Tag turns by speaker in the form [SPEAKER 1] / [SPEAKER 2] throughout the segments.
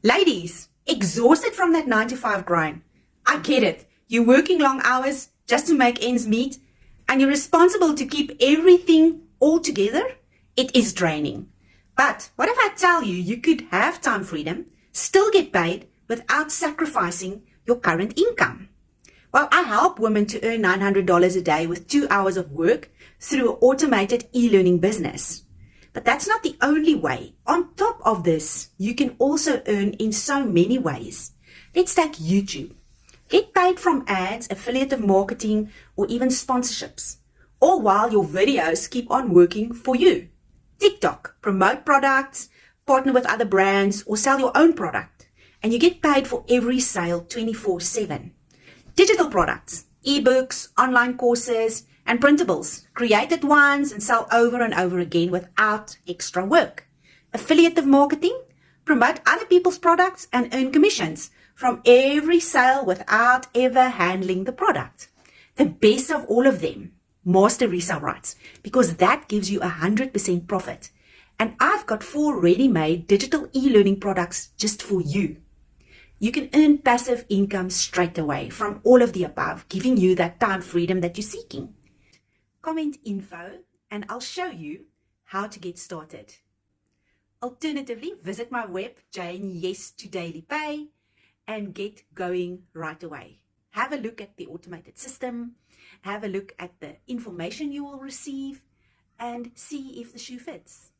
[SPEAKER 1] Ladies, exhausted from that 9 to 5 grind. I get it. You're working long hours just to make ends meet, and you're responsible to keep everything all together. It is draining. But what if I tell you you could have time freedom, still get paid without sacrificing your current income? Well, I help women to earn $900 a day with 2 hours of work through an automated e-learning business. But that's not the only way. On top of this, you can also earn in so many ways. Let's take YouTube. Get paid from ads, affiliate marketing, or even sponsorships, all while your videos keep on working for you. TikTok, promote products, partner with other brands, or sell your own product, and you get paid for every sale 24/7. Digital products, ebooks, online courses, and printables, created once and sell over and over again without extra work. Affiliate marketing, promote other people's products and earn commissions from every sale without ever handling the product. The best of all of them, master resale rights, because that gives you 100% profit. And I've got 4 ready-made digital e-learning products just for you. You can earn passive income straight away from all of the above, giving you that time freedom that you're seeking. Comment info and I'll show you how to get started. Alternatively, visit my web, Jane Yes to Daily Pay, and get going right away. Have a look at the automated system, have a look at the information you will receive, and see if the shoe fits.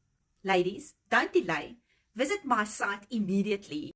[SPEAKER 1] Ladies, don't delay. Visit my site immediately